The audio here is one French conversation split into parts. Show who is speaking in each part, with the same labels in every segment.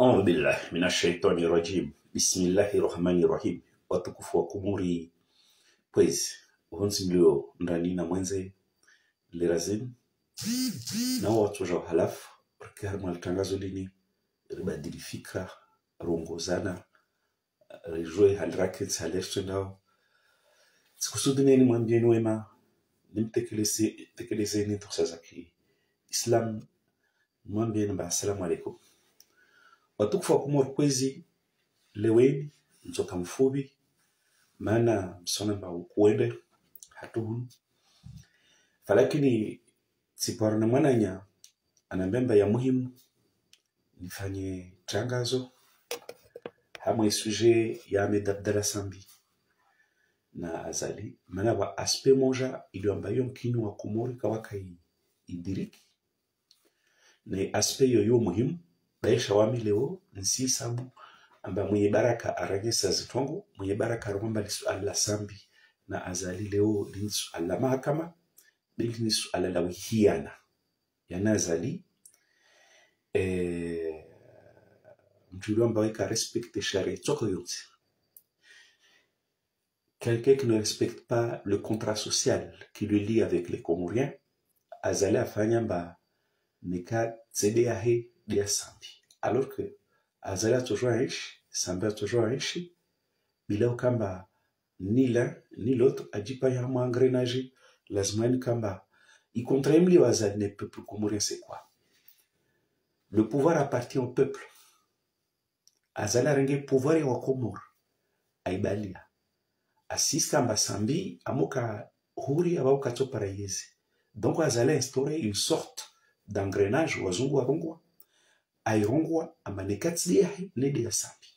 Speaker 1: أعوذ بالله من الشيطان الرجيم بسم الله الرحمن الرحيم. Watukufu wa Kumuri, pues uhonsi mlio ndani na mwenze lirazim na watu wa halafu rikari mwalitangazo lini ribadili fikra rongozana rijue halrakets haleshte ndao sikusudineni mwambieni wema nimtekelezeni tuksa zaki Islam mwambieni mba assalamu alaikum. Watukufu wa Kumuri kwezi leweni mzoka mfubi maana msona mba ukuende hatuhunu falakini siporo na mwananya anambemba ya muhimu nifanye tangazo hamwe suje ya Ahmed Abdallah Sambi na Azali maana wa aspe moja iliombayo mkini wa Kumuri kawaka idiriki na aspe yoyo muhimu baisha wami leo nsi sabu amba mwenye baraka aragesa zitongo mwenye baraka aromba lisu alla Sambi na Azali leo lisu alla mahakama lisu alla lawihiana yana Azali mtu amba weka respecte sharia toko yote. Quelqu'un qui ne respecte pas le contrat social qui le lie avec les Comoriens, Azali afanya mba nika tsede yahe dia Sambi, alors que Azali a toujours riche, Sambi a toujours riche, bila ukamba ni l'un ni l'autre ajipa ya engrenage lazimani kamba y contraimli wa Azali ne peuple comorien. C'est quoi? Le pouvoir appartient au peuple. Azali renge pouvoir ya Komor aibalia assiste kamba Sambi amoka huri abauka topara yezi. Donc Azali instauré une sorte d'engrenage wazungu warungwa airongwa ama nekatsi yahe nede ya Sambi.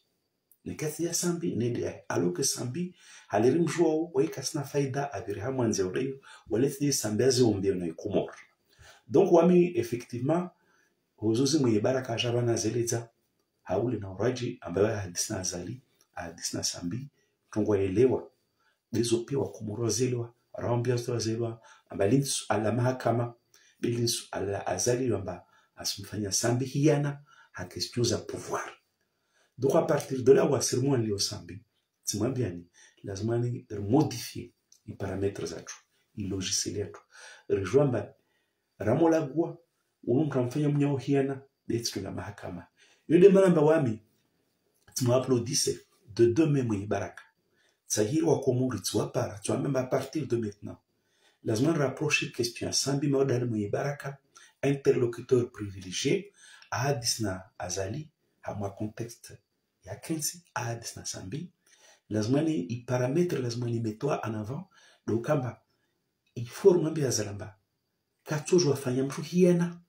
Speaker 1: Nekatsi ya Sambi nede yahe. Alors que Sambi halirimjwa weka sina faida abiriha mwanze uleyo waleti Sambi aze umbeo na Komor. Donc wami effectivement huzuzi mwenye baraka ajabana zeleza hauli na uraji ambayo hadisna Azali hadisna Sambi tungwa elewa bezo pia wa Komoro zelewa rambia zelewa ambalinsu ala mahakama bilinsu ala Azali yamba asumfanya Sambi hiana hakestuza pouvoir. Donc à partir de là, wasirmou li Sambi timambiani lazimani modifier les paramètres zatu les logiciels yatu rijwamba ramolagwa unumkamfanya mnyao hiana betu la mahakama. Yule mwana wami applaudisse de demain mwenye baraka tsahiri wa Komori tuwapara tuamemba à partir de maintenant lazima rapprocher question Sambi maodali mwenye baraka interlocuteur privilégié ahadisna Azali hamwa contexte ya kensi ahadisna Sambi lazimani i paramètre lazimani metwa en avant do kamba il faut mwambia Azalamba katojo afanya mtu hiena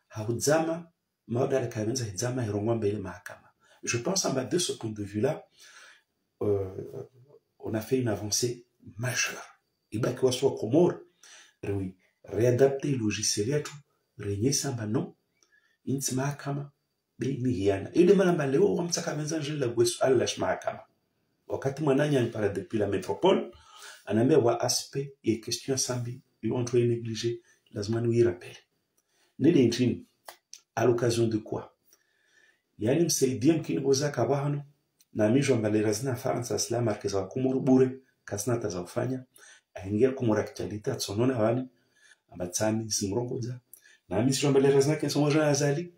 Speaker 1: haudzama maodali kavenza hidzama hirongwa mbele mahakama. Je pense de ce point de vue-là, on a fait une avancée majeure. Et bien, qu'il soit Comore, réadapter le logiciel et tout, régner samba non, ins mahakama, ni hiana. Et demain, la leo, on s'est kavenza la gwesu al lash mahakama. Wakati mwananya para depuis la métropole, on a mis wa aspect et question Sambi, ils ont trouvé négligé, lazima nous y rappelle. Nede intine, à l'occasion de quoi? Yani msaidia mkini boza kabahano na mijwa mbalera zina faransa sila markeza wa Komoro bure kasina taza ufanya aingia Komoro kitalita tsonona wani ambatsami simrongoza na mimi sijwa mbalera zina kenso moja na Azali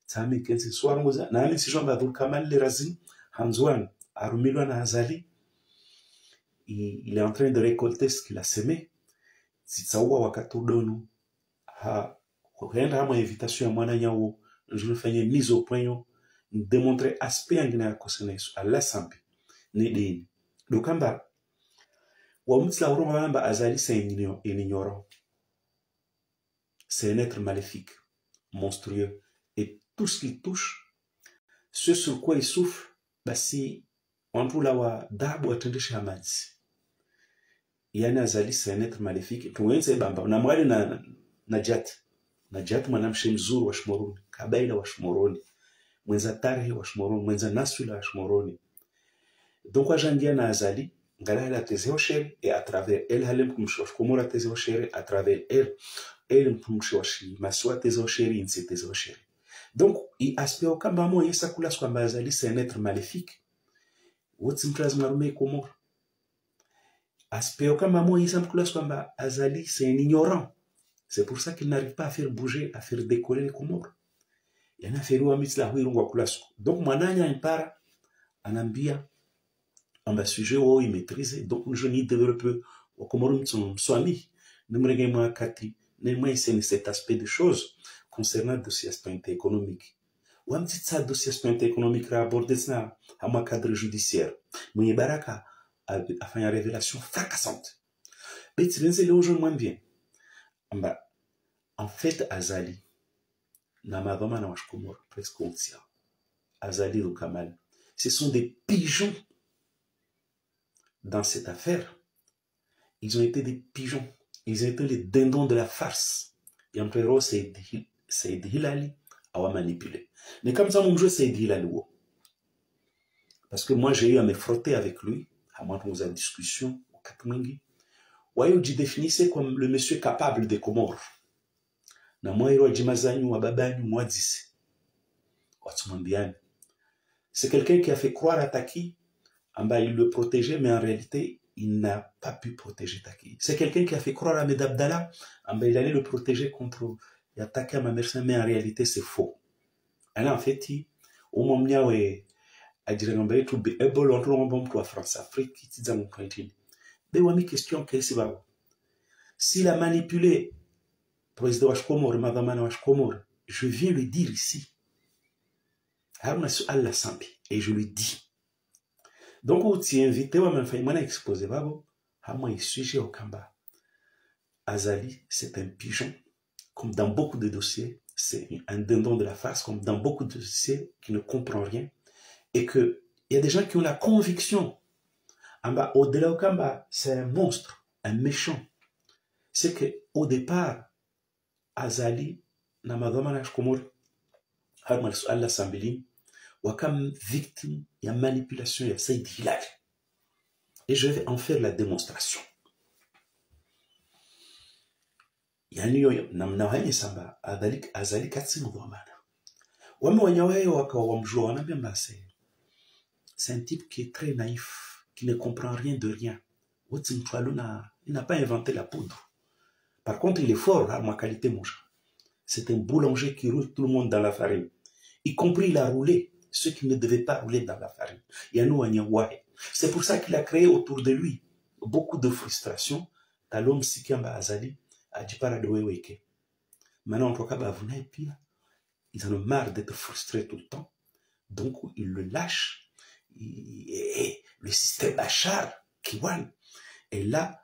Speaker 1: tsami kensi swarongoza na mimi sijwa mbadul kamal lerazi hanzwan arumilwa na Azali. Il est en train de récolter ce qu'il a semé. Sitsawa wakati udonu ha kuenda hama invitation ya mwana nyawo je fais une mise au point démontrer aspect angina ya kosenesu alla Sambi nedeni dokamba wa mutla uroma bamba Azali c'est ignorant, c'est un être maléfique, monstrueux, et tout ce qu'il touche, ce sur quoi il souffle, basi wantu wa dabu atendesha hamadzi. Yani Azali c'est un être maléfique tuwenze bamba na mwali na Najat mwanamshe mzuri wa Shmoroni, kabaila wa Shmoroni, mwenza tarehe wa Shmoroni, mwenza nasula wa Shmoroni. Donc wajangia na Azali, ngala la tezeo shere, et à travers elle, halem kumshwa Komora tezeo shere, à travers elle mkumshwa shi, maswa tezeo shere, inse tezeo shere. Donc il aspect au kambamo yesa kula kwamba Azali c'est un être maléfique wotsi mtraz marume Comore aspect au kambamo yesa kula kwamba Azali c'est un ignorant. C'est pour ça qu'il n'arrive pas à faire bouger, à faire décoller les Comores. Il y en a fait la donc mwananya impara anambia amba sujet où il maîtrise donc je n'y développe au Comore son swami nemrege mwa kati nemwe c'est cet aspect de choses concernant le dossier aspect économique ou un petit ça dossier aspect économique abordé ça à mon cadre judiciaire mwenye baraka a fait une révélation fracassante mais tu viens le jour moins bien amba en fait Azali na madama na washkomoro presque ontia Azali ou Kamal ce sont des pigeons dans cette affaire. Ils ont été des pigeons. Ils ont été les dindons de la farce. Et en préro, c'est Hilali à manipuler. Mais comme ça, mon jeu, c'est Hilali. Parce que moi, j'ai eu à me frotter avec lui, à moi, pour une discussion, au Katmingi. Wayo, je définissais comme le monsieur capable des Comores. Na moi, il y wa babani, moi, dix. C'est quelqu'un qui a fait croire à Taki, il le protégeait, mais en réalité, il n'a pas pu protéger Taki. C'est quelqu'un qui a fait croire à Ahmed Abdallah, il allait le protéger contre l'attaque à ma mère, mais en réalité, c'est faux. Alors, en fait, au moment où il a dit que il est bon, on France, Afrique, il dit mais oui, question que c'est pas. S'il a manipulé le président Washkomor, madame Washkomor, je viens le dire ici. Et je le dis. Donc, tu es invité, on m'a exposé, il sujet au Kamba. Azali, c'est un pigeon, comme dans beaucoup de dossiers, c'est un dindon de la farce, comme dans beaucoup de dossiers qui ne comprend rien, et que il y a des gens qui ont la conviction, au-delà au Kamba, c'est un monstre, un méchant. C'est que au départ, Azali, Namadama Komor, Harmal Allah Sambilin, Wakam victime, il y a manipulation, il y a Saïd Hilal. Et je vais en faire la démonstration. Yani namnawanye samba Azali katsi ngomana. Wame wanyawe waka wamjua wanambia c'est un type qui est très naïf, qui ne comprend rien de rien. Il n'a pas inventé la poudre. Par contre, il est fort à ma qualité, mon chat. C'est un boulanger qui roule tout le monde dans la farine. Y compris il a roulé ceux qui ne devaient pas rouler dans la farine. C'est pour ça qu'il a créé autour de lui beaucoup de frustration. Talom Sikamba Azali a dit par de Weweke. Maintenant, en tout cas, ils en ont marre d'être frustrés tout le temps. Donc, ils le lâchent. Le système Bachar, Kiwan, est là,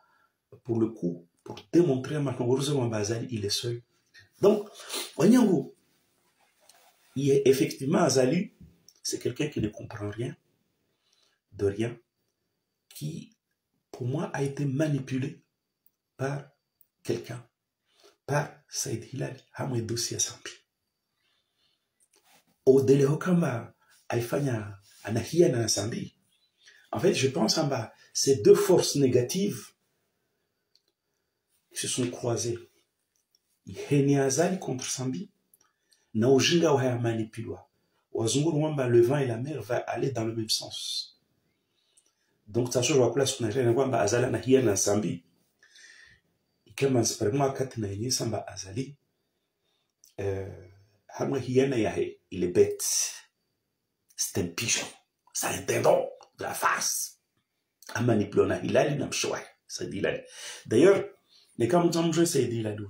Speaker 1: pour le coup, pour démontrer à Azali, il est seul. Donc, Wanyango, il est effectivement Azali, c'est quelqu'un qui ne comprend rien, de rien, qui, pour moi, a été manipulé par quelqu'un, par Saïd Hilal, Hamedou Siasampi. Au délai Hokamba, Aifanya, Anahia Nanasambi. En fait, je pense en bas, ces deux forces négatives qui se sont croisées. Heni Azali contre Sambi, na ujinga wa haya manipulwa. Wazunguru wamba le vent et la mer va aller dans le même sens. Donc, ça chose wakula sukunajana wamba Azali na hiya na Sambi. Ikema nsiparima wakati na yenye samba Azali, hamwe hiya na yahe, il est bête. C'est un pigeon. C'est un dindon de la face. A manipulé na Hilali na mshouai. Ça dit Hilali. D'ailleurs, les cas où c'est dit Hilali.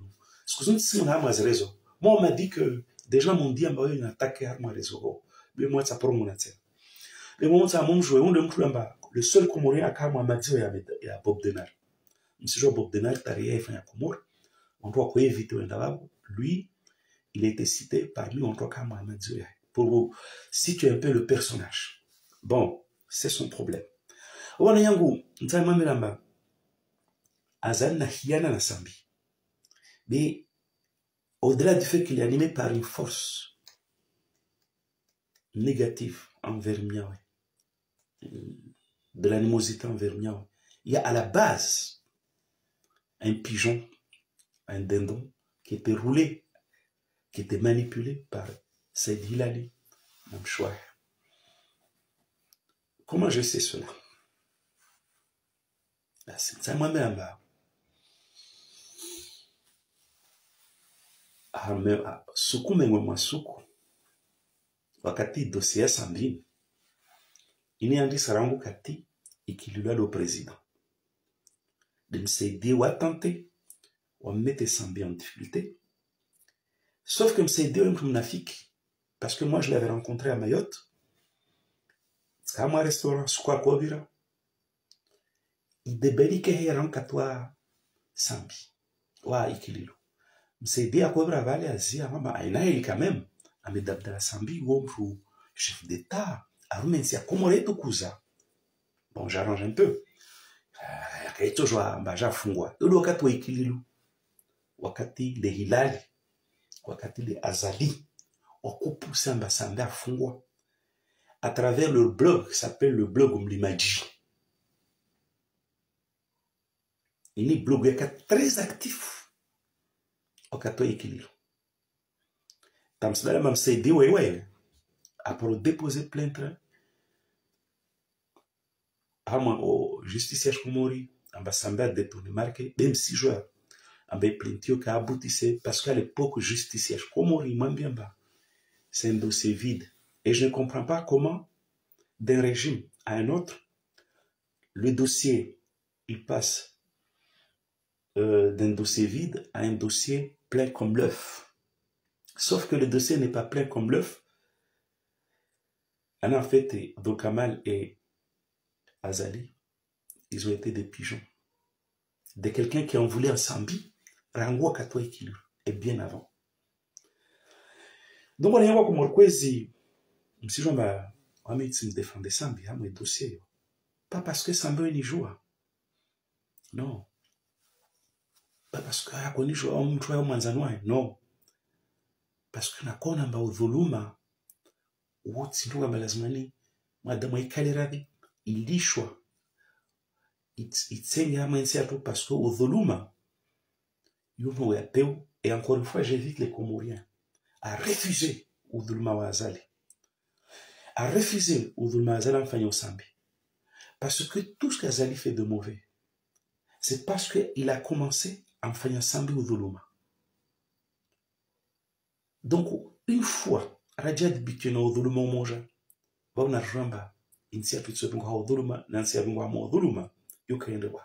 Speaker 1: Moi, on m'a dit que des gens m'ont dit qu'il y a une attaque à mon réseau. Mais moi, ça pour mon attel. Mais moi, ça m'a joué. Le seul Comorien à Kamwa m'a dit il y a Bob Denard. Monsieur Bob Denard, il a fait un Comore. On doit éviter un d'abord. Lui, il a été cité par lui. On doit Kamwa m'a dit pour vous situer un peu le personnage. Bon, c'est son problème. On a yangu, n'tsa mamelamba. Azal na hiana na Sambi. Mais au-delà du fait qu'il est animé par une force négative envers Miaoué, de l'animosité envers Miaoué, il y a à la base un pigeon, un dindon qui était roulé, qui était manipulé par Said Hilali Namchouahe. Comment je sais cela? C'est ça moi-même. Suku mengwe suku wakati dossier Sambini ini andi sarangu kati ikilula le président de msaidie watante wamete Sambi en difficulté, sauf que msaidie wewe mtu mnafiki, parce que moi je l'avais rencontré à Mayotte kama restaurant sukwa kovira idebelike heran katwa Sambi wa ikililo msaidie akovira vale azia mama aina ili quand même amedabdala Sambi womfu chef d'état arumensi akomoretu kuza. Bon, j'arrange un peu. Akaitozwa mbaja fungwa. Lolo wakati wa ikililu, wakati le Hilali, wakati le Azali, wakupoussa mbasamba fungwa à travers leur blog qui s'appelle le blog Mlimaji. Il est blog très actif wakati wa ikililu. Tamsidala mamsaidi wewe après déposer plainte au justicier Komori, ambassadeur détourné marqué, même si joueur, avec plaintio qui a aboutissé, parce qu'à l'époque, justicier Komori, c'est un dossier vide. Et je ne comprends pas comment, d'un régime à un autre, le dossier, il passe d'un dossier vide à un dossier plein comme l'œuf. Sauf que le dossier n'est pas plein comme l'œuf. En fait, Dokamal et Azali, ils ont été des pigeons. De quelqu'un qui en voulait un Sambi, Rango Katwa Ikilu, et bien avant. Donc, on a vu comme Kwezi, si je me défendre Sambi, à mon dossier. Pas parce que Sambi n'y joue. Non. Pas parce que n'y joue, on joue au Manzanois. Non. Parce que n'a pas udhuluma, ou tsinduga malazmani, madame Ikaleravi, ilishwa. Itsenga mensiato parce que udhuluma yuno ya peu. Et encore une fois j'invite les Comoriens à refuser udhuluma wa Azali, à refuser udhuluma wa Azali mfanya Sambi, parce que tout ce qu'Azali fait de mauvais c'est parce qu'il a commencé à mfanya Sambi udhuluma. Donc une fois radia dibitena udhuluma umoja va unaramba insiatu tsotunga udhuluma na nsiabungwa mo udhuluma yukaende wa.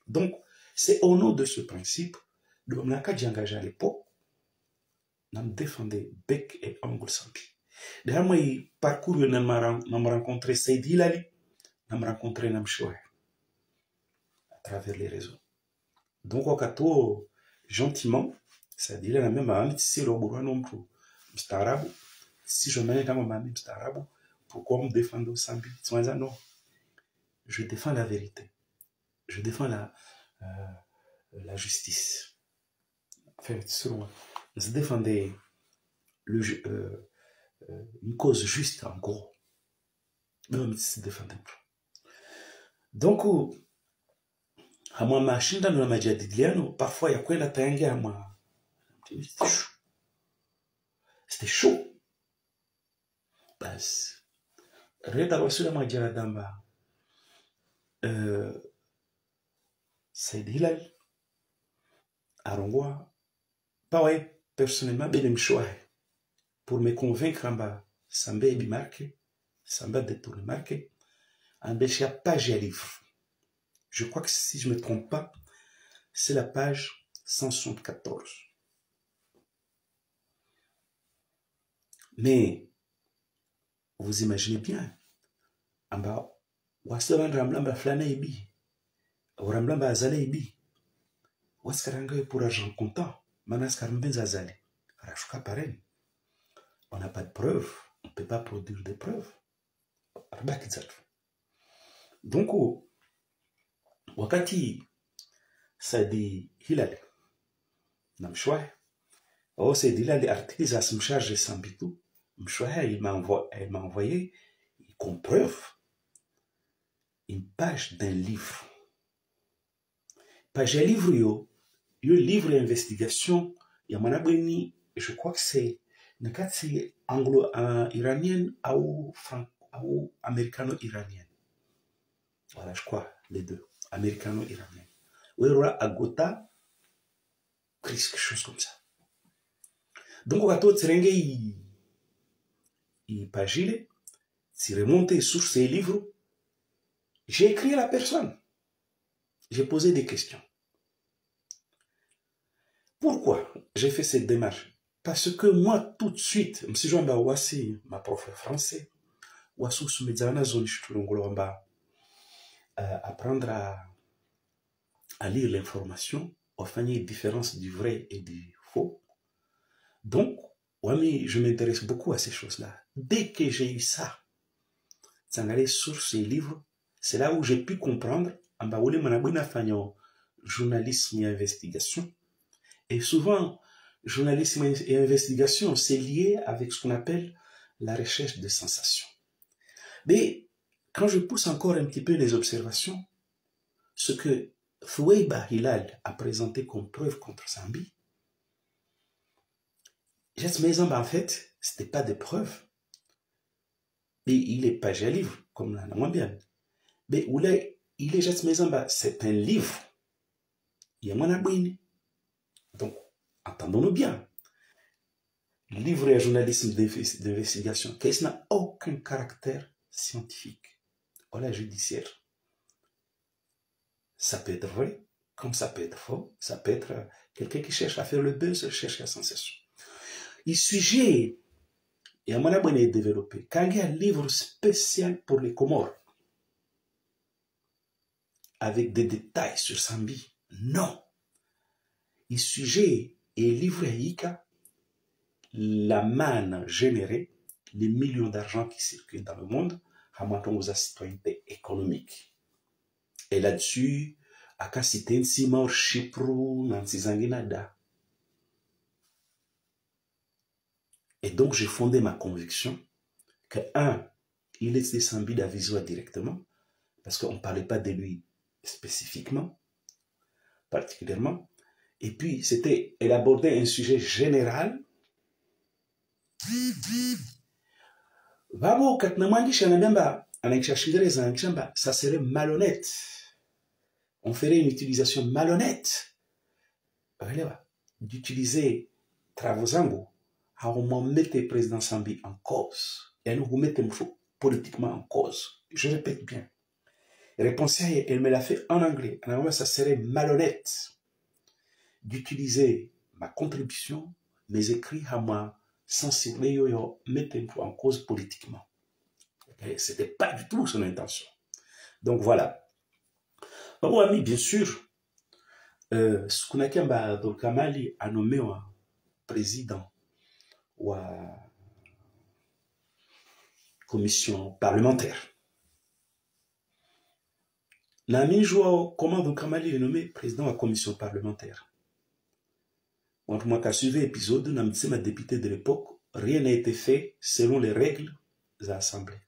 Speaker 1: Donc, c'est au nom de ce principe, de Mnaka Djangaja à l'époque, nous défendait bec et ongle Sambi. D'ailleurs, moi, parcours, je n'ai rencontré Said Hilali, je n'ai rencontré Namchouahe à travers les réseaux. Donc, au cateau, gentiment, Said Hilali a même un petit robot non plus, Mstarabu. Si je mets dans ma main Mstarabu, pourquoi me défendre Sambi? Non, je défends la vérité. Je défends la justice. Enfin, je défendais une cause juste, en gros. Mais je défendais. Donc, à moi, machine dans la majadiliano, parfois, il y a quoi la tangue à moi. C'était chaud. Reda wasu la majaradamba. Said Hilali Arongwa, pas ouais, personnellement, ben choix pour me convaincre en bas, Samba est marqué, Samba détourné marqué, en bêche page à livre. Je crois que si je ne me trompe pas, c'est la page 174. Mais, vous imaginez bien, en bas, Wasavan Ramlamba Flanaibi, Ramlamba Azalaibi, Waskaranga pour argent comptant, Manaskar Mbenzazali, Rachouka Paren. On n'a pas de preuves, on ne peut pas produire des preuves. Donc, wakati Said Hilali Namchouahe, Said Hilali article à se charge Sambitou, Mchouahe, il m'a envoyé comme preuve une page d'un livre. Page d'un livre, yo livre d'investigation, il y a manabweni, je crois que c'est nekati anglo-iranienne ou américano-iranienne. Voilà, je crois, les deux. Américano-iranienne. Ou alors, Agota, quelque chose comme ça. Donc, on va tout tringuer, il pagile, si remonter sur ces livres, j'ai écrit à la personne. J'ai posé des questions. Pourquoi j'ai fait cette démarche? Parce que moi, tout de suite, M. Joamba Ouassi, ma prof de français, Ouassou Soumedzana Zone Chutulongolamba, apprendre à lire l'information, à faire une différence du vrai et du faux. Donc, Ouami, je m'intéresse beaucoup à ces choses-là. Dès que j'ai eu ça, ça allait sur ces livres, c'est là où j'ai pu comprendre, en bas où les manabouina fagnon, journalisme et investigation. Et souvent, journalisme et investigation, c'est lié avec ce qu'on appelle la recherche de sensations. Mais quand je pousse encore un petit peu les observations, ce que Thoueiba Hilal a présenté comme preuve contre Zambi, en fait, ce n'était pas des preuves. Mais il est pas un livre, comme la moins bien. Mais où il est c'est un livre. Il y a mon abonné. Donc, entendons-nous bien. Livre et journalisme d'investigation, qui n'a aucun caractère scientifique. Voilà, judiciaire. Ça peut être vrai, comme ça peut être faux. Ça peut être quelqu'un qui cherche à faire le buzz, cherche la sensation. Il sujet, et à mon abonné développé, quand il y a un livre spécial pour les Comores, avec des détails sur Zambi, non. Il sujet et livre à Ika la manne générée, les millions d'argent qui circulent dans le monde, à aux citoyenneté économique. Et là-dessus, à Kassiten Simor Chiprou, Nancy Zanginada. Et donc, j'ai fondé ma conviction que, il était Zambi d'Avisoa directement, parce qu'on ne parlait pas de lui spécifiquement, particulièrement. Et puis, elle abordait un sujet général. Ça serait malhonnête. On ferait une utilisation malhonnête d'utiliser Travazango à mettre le président Zambi en cause. Et à nous remettre politiquement en cause. Je répète bien. Réponse, elle me l'a fait en anglais. En anglais, ça serait malhonnête d'utiliser ma contribution, mes écrits à moi, sensibiliser, mettre en cause politiquement. Ce n'était pas du tout son intention. Donc voilà. Babou Ami, bien sûr, ce qu'on a dit, Kamali a nommé un président ou une commission parlementaire. Nami joua comment Kamali est nommé président de la commission parlementaire. Quand moi qui suivi l'épisode, Nami ma députée de l'époque, rien n'a été fait selon les règles de l'Assemblée.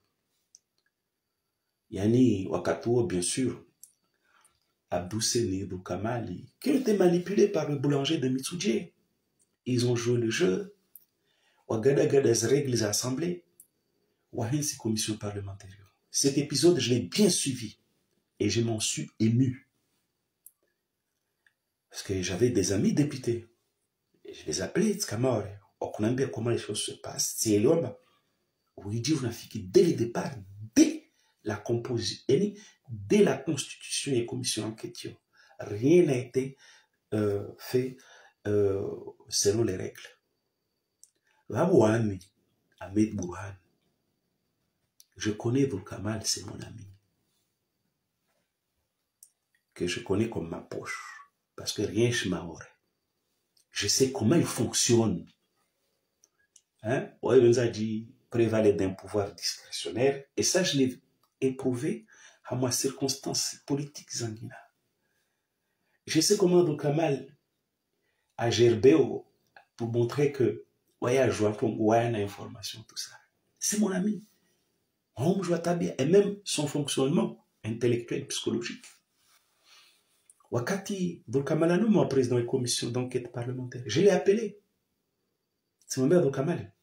Speaker 1: Yani Wakatuo, bien sûr, Abdou Seni Kamali, qui ont été manipulés par le boulanger de Mitsudje. Ils ont joué le jeu. Wagada les règles de l'Assemblée. Wahensi commission parlementaire. Cet épisode, je l'ai bien suivi. Et je m'en suis ému. Parce que j'avais des amis députés. Et je les appelais, Tkamore. On connaît bien comment les choses se passent. C'est Eliomba. Oui, Dieu vous a fait dès le départ, dès la composition, dès la constitution et commission en question, rien n'a été fait selon les règles. Rabouami, Ahmed Bourhan, je connais Vulkamal, c'est mon ami, que je connais comme ma poche, parce que rien ne m'aurait. Je sais comment il fonctionne. Hein? Ouais, on a dit prévaler d'un pouvoir discrétionnaire, et ça, je l'ai éprouvé à ma circonstance politique sanguine. Je sais comment Vulkamal a gerbé pour montrer que ouais, a joué comme ouais, une information, tout ça. C'est mon ami. On joue à bien, et même son fonctionnement intellectuel, psychologique. Wakati Vulkamalano, mon président de la commission d'enquête parlementaire, je l'ai appelé. C'est mon père Vulkamal.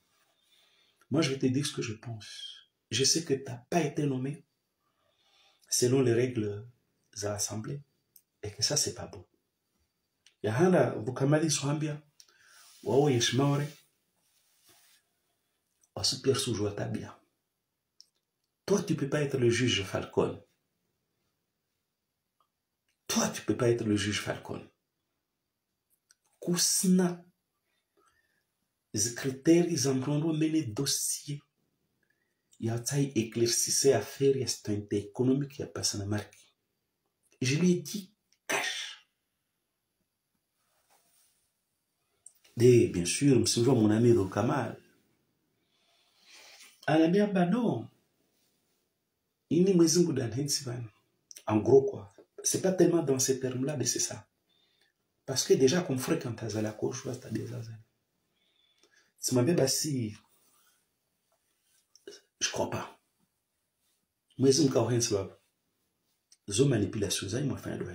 Speaker 1: Moi, je vais te dire ce que je pense. Je sais que tu n'as pas été nommé selon les règles de l'Assemblée et que ça, c'est pas bon. Yahanda, Bukamali Swambia, Wao Yeshmaore, Wasupir Soujou Tabia. Toi, tu ne peux pas être le juge Falcon. Toi, tu ne peux pas être le juge Falcon. Kousna, les critères, ils ont mené dossier. Il y a taille éclaircissé à faire, il y a cette économique qui a passé à la marque. Je lui ai dit, cache. Et bien sûr, je me souviens mon ami Rokamal. Un ami, bah non. Il n'est pas en gros, quoi. C'est pas tellement dans ces termes-là, mais c'est ça. Parce que déjà, comme fréquente à la coche, tu as des azales. Tu m'avais dit, si. Je crois pas. Moi, je ne sais pas. Je manipulation, je me fais un peu.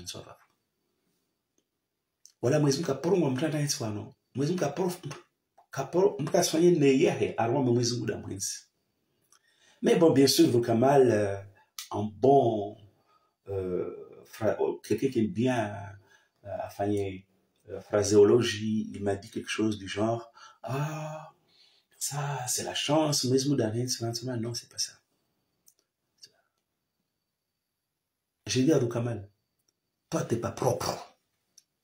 Speaker 1: Voilà, moi, je me prends un peu de temps. Non. Moi, je me prends soigner ne yé arwa moi je me prends. Mais bon, bien sûr, Vokamal, un bon quelqu'un qui aime bien phraséologie, il m'a dit quelque chose du genre, ah, ça, c'est la chance, mais je me donne non, c'est pas ça. J'ai dit à Rukamal, toi, tu n'es pas propre.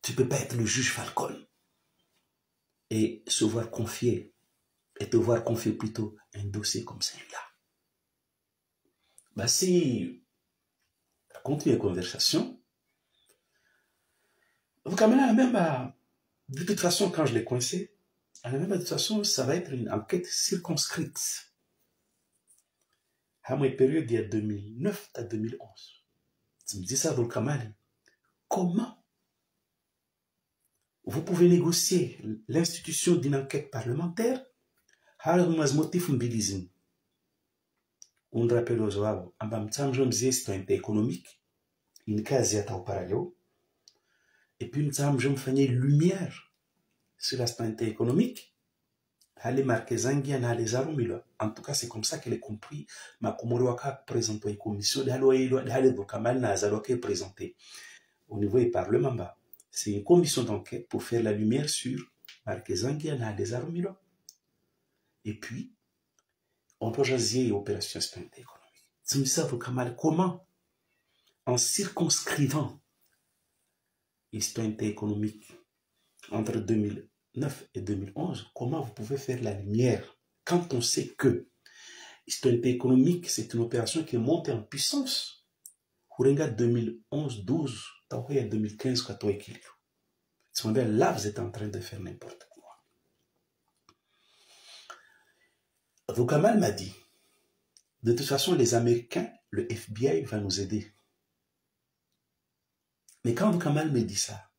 Speaker 1: Tu ne peux pas être le juge Falcon. Et se voir confier, et te voir confier plutôt un dossier comme celui-là. Bah, si on continue la conversation, Rukamal, même, de toute façon, quand je l'ai coincé, de toute façon, ça va être une enquête circonscrite. À ma période, il y a 2009 à 2011. Tu me dis ça, Volkamali. Comment vous pouvez négocier l'institution d'une enquête parlementaire? On rappelle aux joueurs, c'est un économique, une case à parallèle, et puis nous avons fait lumière sur l'aspect économique. En tout cas, c'est comme ça qu'elle est compris. Ma Komoroaka présente une commission présentée au niveau du Parlement. C'est une commission d'enquête pour faire la lumière sur Marquezangia des Arumilo. Et puis, on peut jaser l'opération économique. C'est ça, comment, en circonscrivant l'histoire économique entre 2009 et 2011, comment vous pouvez faire la lumière quand on sait que l'histoire économique, c'est une opération qui est montée en puissance. Hurenga 2011-12, Taouya 2015-14 équilibre. Là, vous êtes en train de faire n'importe quoi. Vokamal m'a dit, de toute façon, les Américains, le FBI va nous aider. Mais quand Vokamal me dit ça,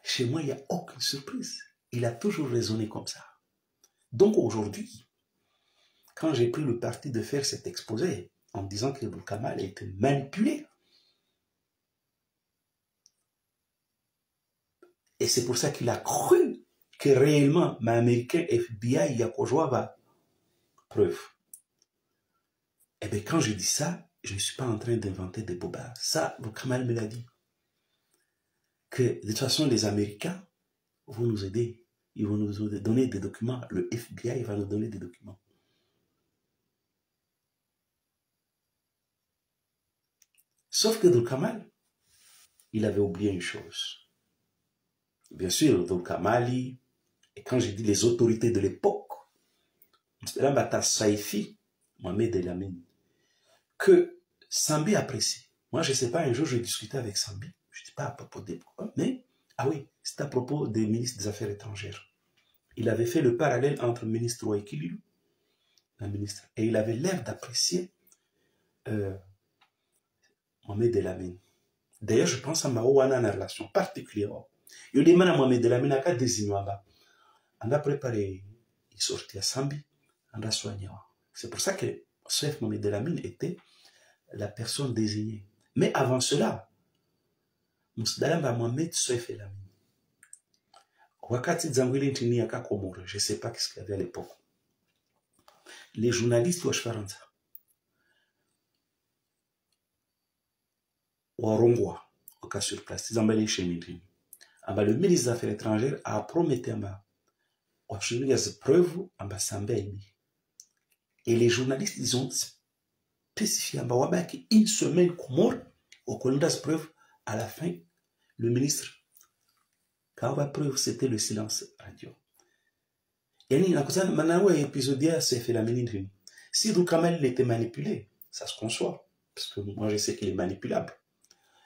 Speaker 1: chez moi, il n'y a aucune surprise. Il a toujours raisonné comme ça. Donc aujourd'hui, quand j'ai pris le parti de faire cet exposé en disant que Vokamal a été manipulé, et c'est pour ça qu'il a cru que réellement, l'Américain FBI, Yakojoa, preuve. Eh bien, quand je dis ça, je ne suis pas en train d'inventer des bobards. Ça, Vokamal me l'a dit. Que de toute façon, les Américains vont nous aider. Ils vont nous donner des documents. Le FBI va nous donner des documents. Sauf que Vokamal, il avait oublié une chose. Bien sûr, Vokamali, et quand j'ai dit les autorités de l'époque, Mbata Saifi, Mohamed El Amin, que Sambi apprécie. Moi, je ne sais pas, un jour, j'ai discuté avec Sambi. Je ne dis pas à propos des pourquoi, mais, ah oui, c'est à propos des ministres des Affaires étrangères. Il avait fait le parallèle entre le ministre Ouekililu, la ministre, et il avait l'air d'apprécier Mohamed El Amin. D'ailleurs, je pense à Maouana en relation particulière. Il demande à Mohamed El Amin à quoi désigner. On a préparé, il sortit à Sambi, on a soigné. C'est pour ça que chef Mohamed El Amin était la personne désignée. Mais avant cela, Mousdalamba Mohamed Chef El Amin. Wakati Zangwili Ntini Yaka Komoro, je ne sais pas ce qu'il y avait à l'époque. les journalistes washfaranza warongwa au cas sur place ils emballent chez Mindrini. Le ministre des Affaires étrangères a promis des preuves et les journalistes ils ont spécifié une semaine comme au colonel des preuves. À la fin le ministre quand la preuve c'était le silence radio. Et maintenant épisode c'est fait la minute. Si Droukamel était manipulé, ça se conçoit parce que moi je sais qu'il est manipulable.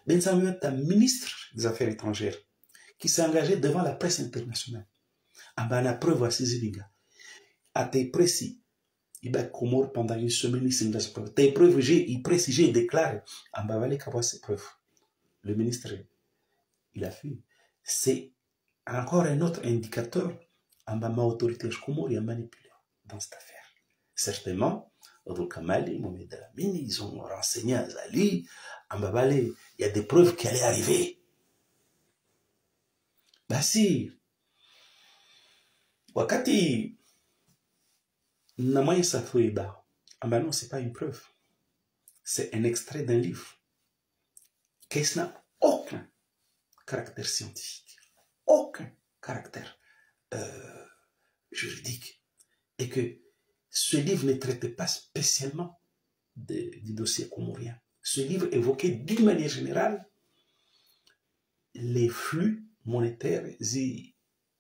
Speaker 1: Ben ça veut être un ministre des Affaires étrangères qui s'est engagé devant la presse internationale. La preuve à Sizilinga. À tes précis, il va Comore pendant une semaine, il s'est engagé. Tes preuves, il précise, j'ai déclaré. Valé qu'avoir ces preuves. Le ministre, il a fait. C'est encore un autre indicateur. Ma autorité Comore a manipulé dans cette affaire. Certainement, Droukamel, Mohamed Alamine, ils ont renseigné à Zali. Il y a des preuves qui allaient arriver. Bah si, wakati Namaï Safoueba, non, c'est pas une preuve. C'est un extrait d'un livre qui n'a aucun caractère scientifique, aucun caractère juridique. Et que ce livre ne traitait pas spécialement du dossier comorien. Ce livre évoquait d'une manière générale les flux monétaires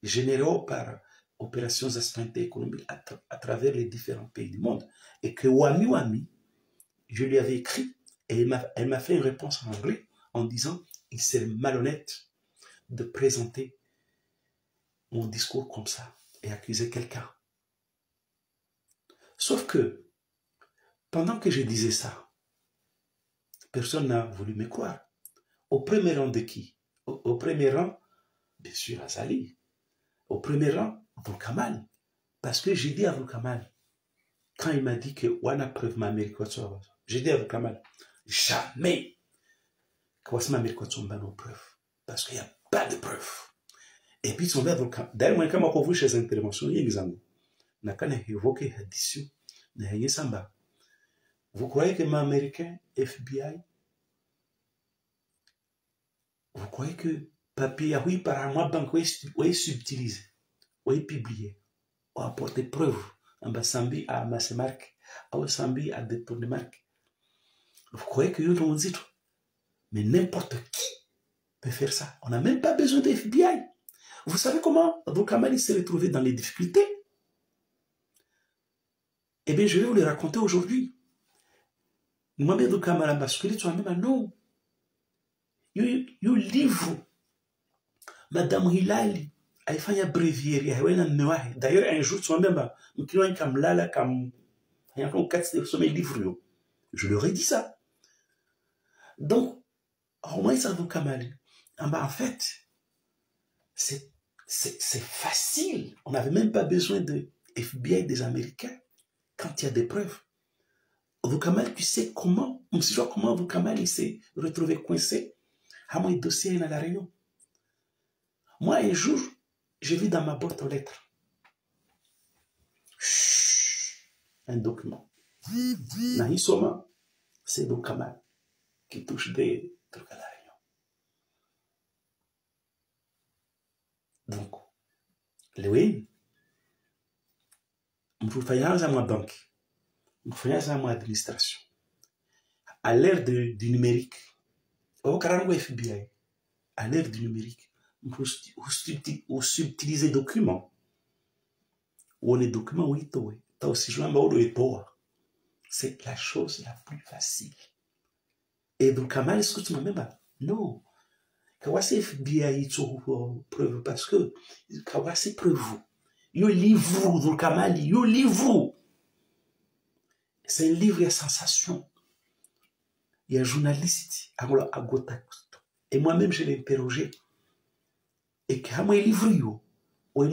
Speaker 1: généraux par opérations d'assistanté économique à travers les différents pays du monde. Et que Wami, je lui avais écrit, et elle m'a fait une réponse en anglais en disant il serait malhonnête de présenter mon discours comme ça et accuser quelqu'un. Sauf que, pendant que je disais ça, personne n'a voulu me croire. Au premier rang de qui? Au premier rang, bien sûr, Azali. Au premier rang, Droukamel. Parce que j'ai dit à Droukamel, quand il m'a dit que Wana preuve ma Amérique, j'ai dit à Droukamel, jamais que Wana Amérique nos preuves. Parce qu'il n'y a pas de preuves. Et puis, son verre Droukamel. D'ailleurs, quand on a vu chez les interventions, il y a n'a qu'à évoquer l'addition. Vous croyez que ma Américain, FBI, vous croyez que papier, oui, par moi, banque, oui, subtilisé, oui, publié, ou apporter preuve, en Sambi à masser marque, ou Sambi à détourner marque. Vous croyez que nous dit tout? Mais n'importe qui peut faire ça. On n'a même pas besoin de FBI. Vous savez comment Droukamel s'est retrouvé dans les difficultés? Eh bien, je vais vous le raconter aujourd'hui. Moi-même, Droukamel a basculé, tu as même non. You livre. Madame Hilali, elle fait un bréviaire, d'ailleurs, un jour, tu vois même, je leur ai dit ça. Donc, au moins, ça vous Kamali. En fait, c'est facile. On n'avait même pas besoin de FBI des Américains quand il y a des preuves. Droukamel, tu sais comment, comment Droukamel s'est retrouvé coincé à mon dossier à la Réunion. Moi, un jour, j'ai vu dans ma boîte aux lettres un document. Nahisoma, c'est Droukamel qui touche des trucs à la Réunion. Donc, Léwin, je fais à ma banque, je fais à ma administration. À l'ère du numérique, au Karango FBI, à l'ère du numérique, on subtilise des documents. On est documents, oui, c'est la chose la plus facile. Et Droukamel, est-ce que tu m'as même pas? Non. Kawasi FBI, preuve, parce que Kawasi preuve. Yo livre, Droukamel, yo livre. C'est un livre à sensation. Il y a un journaliste, et moi-même, je l'ai interrogé. Et qu'il y a un livre, donc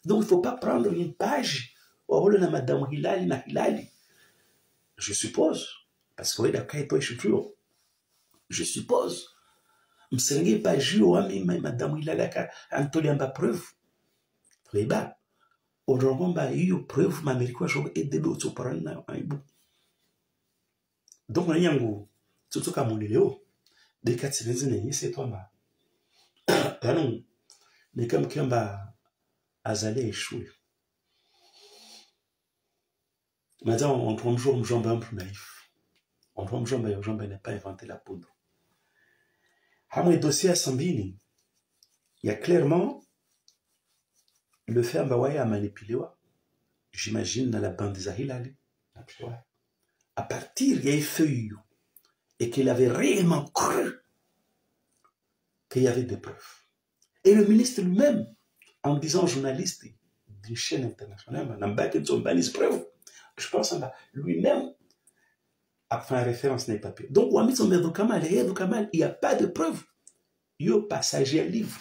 Speaker 1: il ne faut pas prendre une page. Madame Hilali, je suppose, parce que je suppose, je pas Madame Hilali, Antoliamba preuve. odoromba hiyo preuve mamerikwa shobo edebe utsoparana na aibu. Donc na yangu tsotoka moneleo de katsinenze ne yese twamba anon ne comme kiamba azale échoué. Maintenant, en 30 jours, Mjomba est un peu naïf. En 30 jours, Mjomba n'a pas inventé la poudre. À mon dossier à Sambini, il y a clairement le fait Mbawaye à manipuler. J'imagine dans la bande des Ahilali. À partir, il y a eu feuilles et qu'il avait réellement cru qu'il y avait des preuves. Et le ministre lui-même, en disant aux journalistes d'une chaîne internationale, je pense que lui-même a fait référence dans les papiers. Donc, il n'y a pas de preuves. Il y a un passager à livre.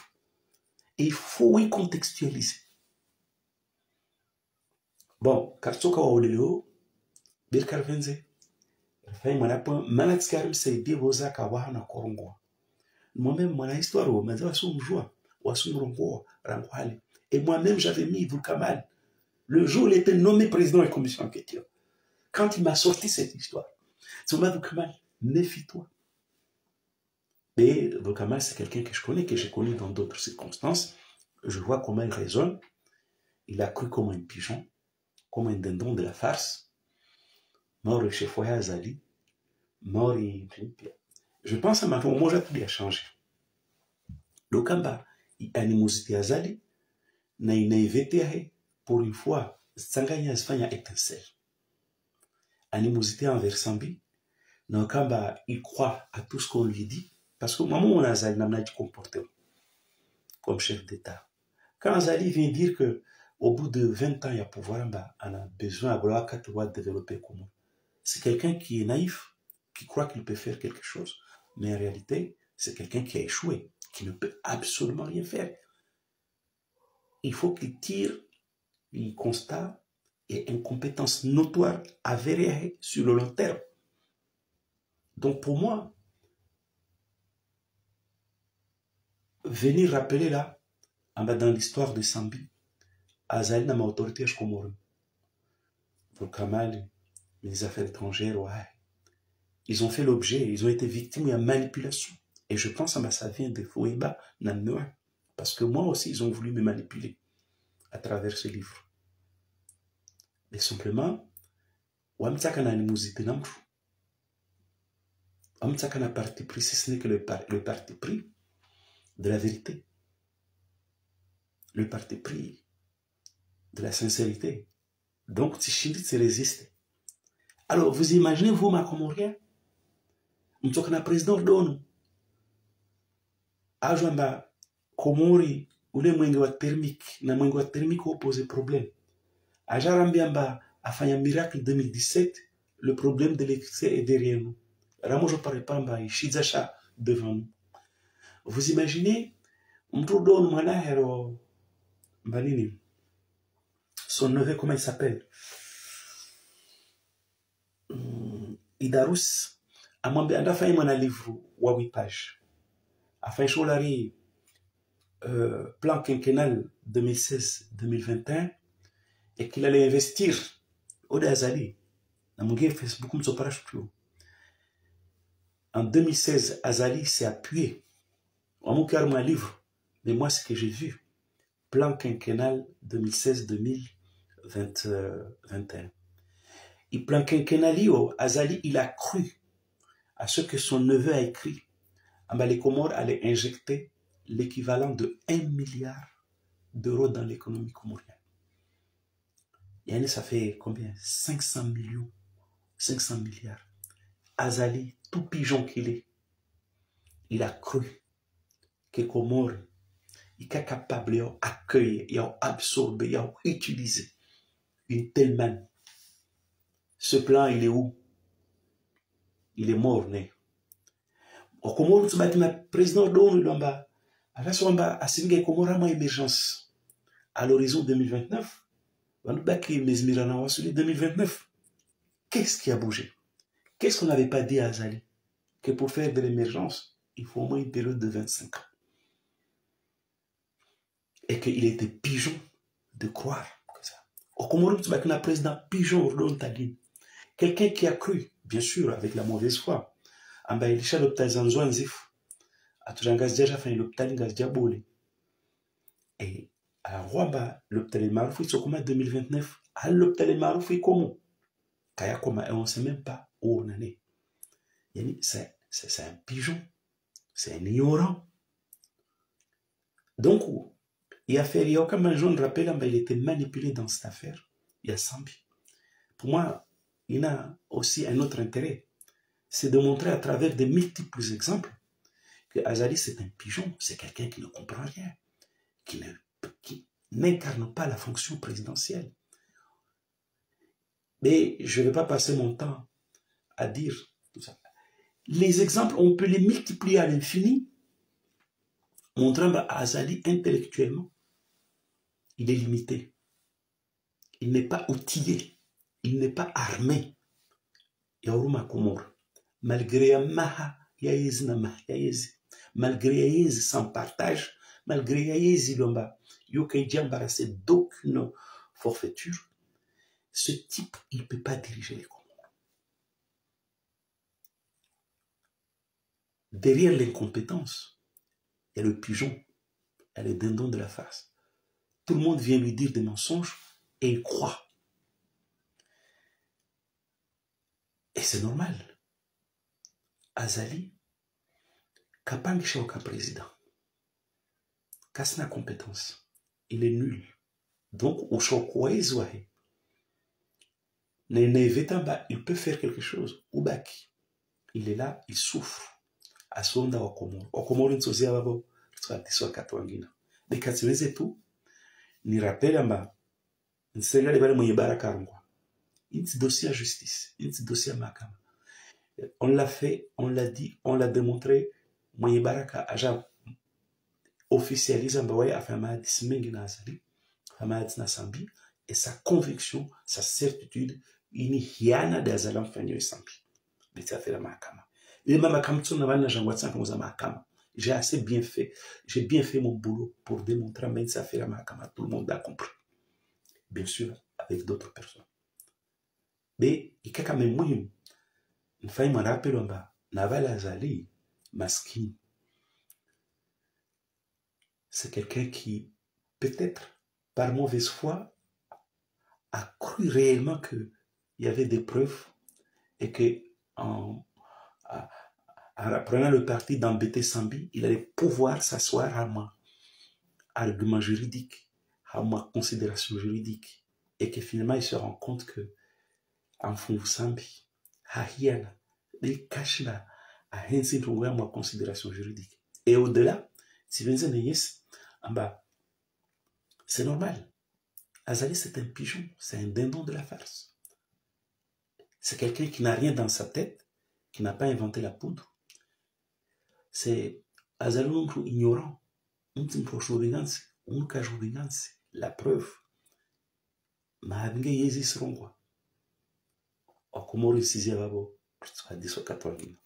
Speaker 1: Et il faut y contextualiser. Bon, Kartoka wa oleo, bir karvenze. Fai manapo manatskarim saidi rosa kawaha na korongwa. Moi-même, mon histoire, m'a dit, wasu mjoa, wasu mrongoa, rangwali. Et moi-même, j'avais mis Vulkamal. Le jour où il était nommé président de la commission enquêteur. Quand il m'a sorti cette histoire, c'est moi, Vulkamal, méfie-toi. Mais Vulkamal, c'est quelqu'un que j'ai connu dans d'autres circonstances. Je vois comment il raisonne. Il a cru comme un pigeon, comme un dindon de la farce. Mort chez Foya Azali. Mort et... Je pense à maintenant, moi, j'ai tout changé. Le Kamba, il animosité Azali, na inaivete pour une fois, Sanganya Sfanya étincelle. Animosité envers Sambi, na Kamba, il croit à tout ce qu'on lui dit, parce que maman, on a Azali, n'a pas comporté comme chef d'État. Quand Azali vient dire que au bout de 20 ans, il y a pouvoir, on a besoin de développer comment. C'est quelqu'un qui est naïf, qui croit qu'il peut faire quelque chose. Mais en réalité, c'est quelqu'un qui a échoué, qui ne peut absolument rien faire. Il faut qu'il tire les constats et incompétence notoire avérée sur le long terme. Donc pour moi, venir rappeler là, dans l'histoire de Sambi, Azali n'a pas autorité à Komoro. Donc Kamal, les affaires étrangères, ouais. Ils ont fait l'objet, ils ont été victimes de manipulation. Et je pense que ça vient de Fouéba, Nannoua. Parce que moi aussi, ils ont voulu me manipuler à travers ce livre. Mais simplement, Wamtsaka n'a animosité non plus. Wamtsaka n'a parti pris, si ce n'est que le parti pris de la vérité. Le parti pris de la sincérité. Donc, Tishindit se résiste. Alors, vous imaginez, vous, ma Comorien, Mtsokana président d'ONU, Ajamba, Komori, ule mwenge wa thermique, na mwenge wa thermique opposé problème. Ajarambiamba a fait un miracle 2017, le problème de l'électricité est derrière nous. Ramojo Parepamba et Shizacha devant nous. Vous imaginez, Mtrodon Manahero, Banini, son neveu, comment il s'appelle? Idarus, a fait un livre, 8 pages. A fait un plan quinquennal 2016-2021 et qu'il allait investir au Azali. Facebook, en 2016, Azali s'est appuyé. On m'a carrément un livre, mais moi, ce que j'ai vu, plan quinquennal 2016-2021. Et plan quinquennalio, Azali, il a cru à ce que son neveu a écrit. Les Comores allaient injecter l'équivalent de 1 milliard d'euros dans l'économie comorienne. Et ça fait combien? 500 millions, 500 milliards. Azali, tout pigeon qu'il est, il a cru que Comores est capable d'accueillir, d'absorber, d'utiliser une telle manne. Ce plan, il est où? Il est mort, né. Au Comores, tu le président de l'ONU, à Singa Comores, a émergence à l'horizon 2029. 2029. Qu'est-ce qui a bougé? Qu'est-ce qu'on n'avait pas dit à Azali? Que pour faire de l'émergence, il faut au moins une période de 25 ans. Et qu'il était pigeon de croire que ça. Au Comore, tu vas un président pigeon Taline. Quelqu'un qui a cru, bien sûr, avec la mauvaise foi. Amba ilisha l'hôpital Zanzouan Zif. Atujangas déjà fait l'hôpital Ngas Diabole. Et à Rwanda, l'hôpital Marouf, il s'occupera 2029. À l'hôpital Marouf, il comment? Kaya Koma, et on ne sait même pas où on en est. C'est un pigeon. C'est un ignorant. Donc, il a fait, il y a aucun jeune rappel, il était manipulé dans cette affaire. Il y a Sambi. Pour moi, il a aussi un autre intérêt. C'est de montrer à travers de multiples exemples que Azali, c'est un pigeon. C'est quelqu'un qui ne comprend rien. Qui n'incarne pas la fonction présidentielle. Mais je ne vais pas passer mon temps à dire tout ça. Les exemples, on peut les multiplier à l'infini, montrant à Azali intellectuellement, il est limité. Il n'est pas outillé. Il n'est pas armé. Yauruma Komor. Malgré Maha Yaez na Maha Yaez. Malgré Yaez sans partage. Malgré Yaez Lomba. Yokai embarrassé d'aucune forfaiture. Ce type, il ne peut pas diriger les Comores. Derrière l'incompétence, il y a le pigeon, il y a le dindon de la face. Tout le monde vient lui dire des mensonges et il croit. Et c'est normal. Azali, Kapang Shoka président, Kasna compétence, il est nul. Donc, au Shokwa Izwahe, il peut faire quelque chose. Ubaki, il est là, il souffre. Asonda wa Komoro. Wa Komoro nsozi ababo, tswatiso katwangina. Bekatsiweze tu, ni rappelle amba, nsega le bale mwenye baraka rungwa. Inti dossier à justice, inti dossier à makama. On l'a fait, on l'a dit, on l'a démontré. Mwenye baraka aja officialise amba waye afamadi simengi na Azali, afamadi na Sambi, et sa conviction, sa certitude, ini hiana de Azali mfanyo Sambi. Beti affaire makama. J'ai assez bien fait. J'ai bien fait mon boulot pour démontrer que ça fait la Mahakama. Tout le monde a compris. Bien sûr, avec d'autres personnes. Mais il y a quand même moyen. Une fois, il m'a rappelé, Naval Azali, Maskin, c'est quelqu'un qui, peut-être, par mauvaise foi, a cru réellement qu'il y avait des preuves et que, en prenant le parti d'embêter Sambi, il allait pouvoir s'asseoir à ma argument juridique, à ma considération juridique, et que finalement il se rend compte que en fond Sambi, il cache là, à ma considération juridique. Et au-delà, si vous c'est normal. Azali, c'est un pigeon, c'est un dindon de la farce. C'est quelqu'un qui n'a rien dans sa tête, qui n'a pas inventé la poudre. C'est Azali ignorant, la preuve. Mahabinge yezi srongwa. Okomori sizi ababo, 14